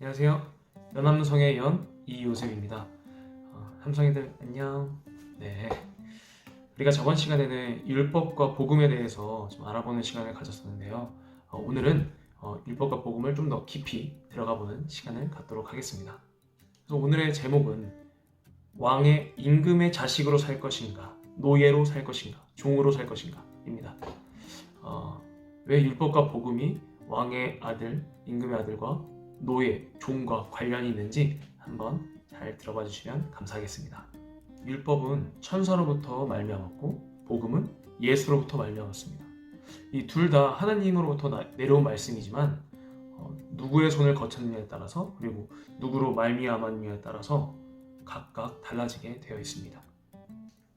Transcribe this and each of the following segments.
안녕하세요. 연암성의 연 이요셉입니다. 함성이들 안녕. 네, 우리가 저번 시간에는 율법과 복음에 대해서 좀 알아보는 시간을 가졌었는데요. 오늘은 율법과 복음을 좀 더 깊이 들어가보는 시간을 갖도록 하겠습니다. 그래서 오늘의 제목은 왕의 임금의 자식으로 살 것인가, 노예로 살 것인가, 종으로 살 것인가 입니다. 왜 율법과 복음이 왕의 아들, 임금의 아들과 노예, 종과 관련이 있는지 한번 잘 들어봐 주시면 감사하겠습니다. 율법은 천사로부터 말미암았고 복음은 예수로부터 말미암았습니다. 이 둘 다 하나님으로부터 내려온 말씀이지만 누구의 손을 거쳤느냐에 따라서 그리고 누구로 말미암았느냐에 따라서 각각 달라지게 되어 있습니다.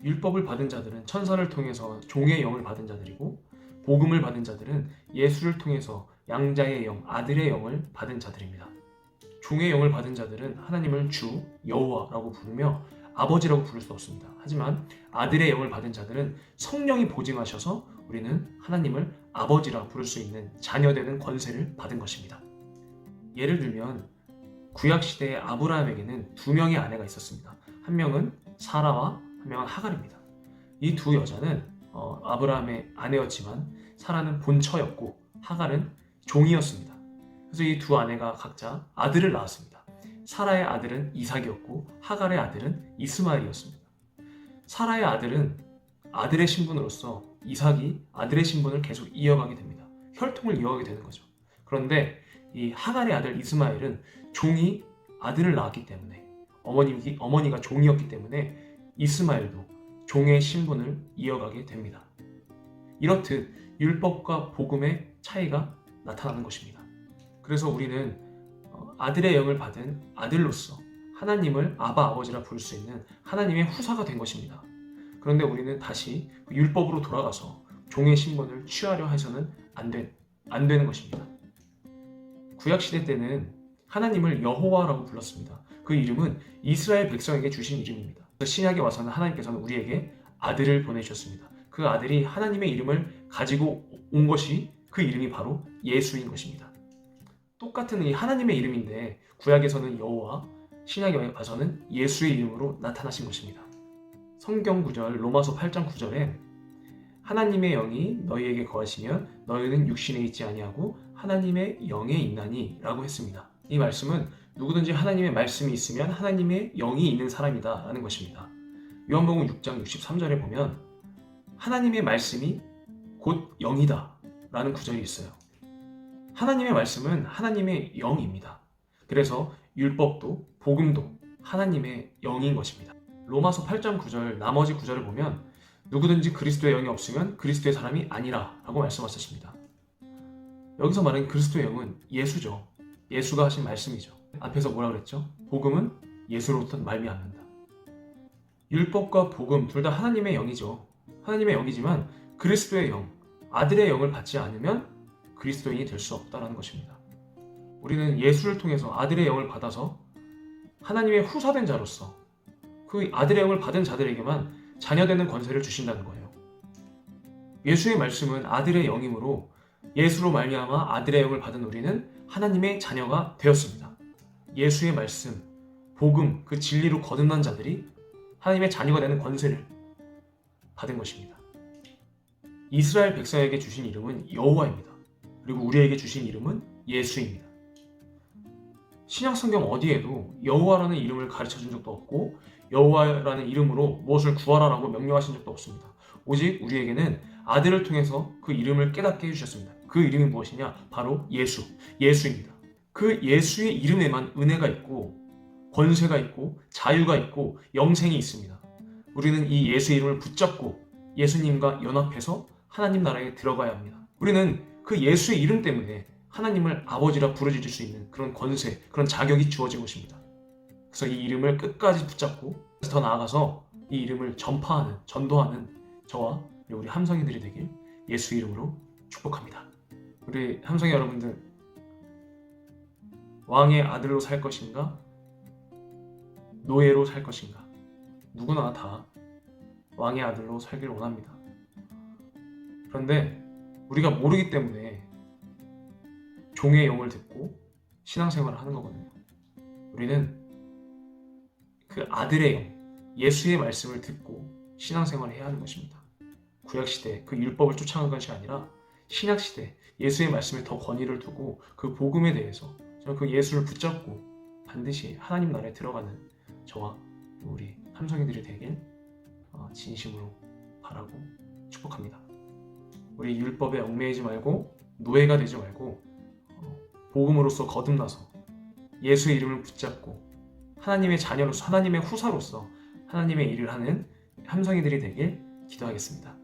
율법을 받은 자들은 천사를 통해서 종의 영을 받은 자들이고 복음을 받은 자들은 예수를 통해서 양자의 영, 아들의 영을 받은 자들입니다. 종의 영을 받은 자들은 하나님을 주, 여호와라고 부르며 아버지라고 부를 수 없습니다. 하지만 아들의 영을 받은 자들은 성령이 보증하셔서 우리는 하나님을 아버지라 부를 수 있는 자녀되는 권세를 받은 것입니다. 예를 들면 구약시대의 아브라함에게는 두 명의 아내가 있었습니다. 한 명은 사라와 한 명은 하갈입니다. 이 두 여자는 아브라함의 아내였지만 사라는 본처였고 하갈은 종이었습니다. 그래서 이 두 아내가 각자 아들을 낳았습니다. 사라의 아들은 이삭이었고 하갈의 아들은 이스마엘이었습니다. 사라의 아들은 아들의 신분으로서 이삭이 아들의 신분을 계속 이어가게 됩니다. 혈통을 이어가게 되는 거죠. 그런데 이 하갈의 아들 이스마엘은 종이 아들을 낳았기 때문에 어머니가 종이었기 때문에 이스마엘도 종의 신분을 이어가게 됩니다. 이렇듯 율법과 복음의 차이가 나타나는 것입니다. 그래서 우리는 아들의 영을 받은 아들로서 하나님을 아버지라 부를 수 있는 하나님의 후사가 된 것입니다. 그런데 우리는 다시 율법으로 돌아가서 종의 신분을 취하려 해서는 안 되는 것입니다. 구약시대 때는 하나님을 여호와라고 불렀습니다. 그 이름은 이스라엘 백성에게 주신 이름입니다. 신약에 와서는 하나님께서는 우리에게 아들을 보내주셨습니다. 그 아들이 하나님의 이름을 가지고 온 것이 그 이름이 바로 예수인 것입니다. 똑같은 이 하나님의 이름인데 구약에서는 여호와, 신약에 와서는 예수의 이름으로 나타나신 것입니다. 성경 구절 로마서 8장 9절에 하나님의 영이 너희에게 거하시면 너희는 육신에 있지 아니하고 하나님의 영에 있나니 라고 했습니다. 이 말씀은 누구든지 하나님의 말씀이 있으면 하나님의 영이 있는 사람이다 라는 것입니다. 요한복음 6장 63절에 보면 하나님의 말씀이 곧 영이다 라는 구절이 있어요. 하나님의 말씀은 하나님의 영입니다. 그래서 율법도 복음도 하나님의 영인 것입니다. 로마서 8장 9절 나머지 구절을 보면 누구든지 그리스도의 영이 없으면 그리스도의 사람이 아니라 라고 말씀하셨습니다. 여기서 말하는 그리스도의 영은 예수죠. 예수가 하신 말씀이죠. 앞에서 뭐라 그랬죠? 복음은 예수로부터 말미암는다. 율법과 복음 둘 다 하나님의 영이죠. 하나님의 영이지만 그리스도의 영, 아들의 영을 받지 않으면 그리스도인이 될 수 없다는 것입니다. 우리는 예수를 통해서 아들의 영을 받아서 하나님의 후사된 자로서 그 아들의 영을 받은 자들에게만 자녀되는 권세를 주신다는 거예요. 예수의 말씀은 아들의 영이므로 예수로 말미암아 아들의 영을 받은 우리는 하나님의 자녀가 되었습니다. 예수의 말씀, 복음, 그 진리로 거듭난 자들이 하나님의 자녀가 되는 권세를 받은 것입니다. 이스라엘 백성에게 주신 이름은 여호와입니다. 그리고 우리에게 주신 이름은 예수입니다. 신약 성경 어디에도 여호와라는 이름을 가르쳐 준 적도 없고 여호와라는 이름으로 무엇을 구하라라고 명령하신 적도 없습니다. 오직 우리에게는 아들을 통해서 그 이름을 깨닫게 해주셨습니다. 그 이름이 무엇이냐? 바로 예수입니다. 그 예수의 이름에만 은혜가 있고 권세가 있고 자유가 있고 영생이 있습니다. 우리는 이 예수의 이름을 붙잡고 예수님과 연합해서 하나님 나라에 들어가야 합니다. 우리는 그 예수의 이름 때문에 하나님을 아버지라 부르짖을 수 있는 그런 권세, 그런 자격이 주어진 것입니다. 그래서 이 이름을 끝까지 붙잡고 더 나아가서 이 이름을 전파하는, 전도하는 저와 우리 함성이들이 되길 예수 이름으로 축복합니다. 우리 함성이 여러분들, 왕의 아들로 살 것인가? 노예로 살 것인가? 누구나 다 왕의 아들로 살길 원합니다. 그런데 우리가 모르기 때문에 종의 영을 듣고 신앙생활을 하는 거거든요. 우리는 그 아들의 영, 예수의 말씀을 듣고 신앙생활을 해야 하는 것입니다. 구약시대 그 율법을 쫓아간 것이 아니라 신약시대 예수의 말씀에 더 권위를 두고 그 복음에 대해서 저는 그 예수를 붙잡고 반드시 하나님 나라에 들어가는 저와 우리 함성이들이 되길 진심으로 바라고 축복합니다. 우리 율법에 얽매이지 말고 노예가 되지 말고 복음으로서 거듭나서 예수의 이름을 붙잡고 하나님의 자녀로서 하나님의 후사로서 하나님의 일을 하는 함성이들이 되길 기도하겠습니다.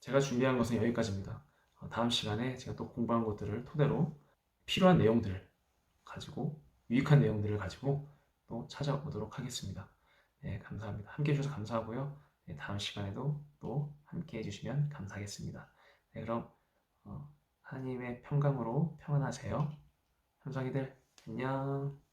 제가 준비한 것은 여기까지입니다. 다음 시간에 제가 또 공부한 것들을 토대로 필요한 내용들을 가지고 유익한 내용들을 가지고 또 찾아오도록 하겠습니다. 네, 감사합니다. 함께 해주셔서 감사하고요. 네, 다음 시간에도 또 함께 해주시면 감사하겠습니다. 네, 그럼 하나님의 평강으로 평안하세요. 함성이들 안녕.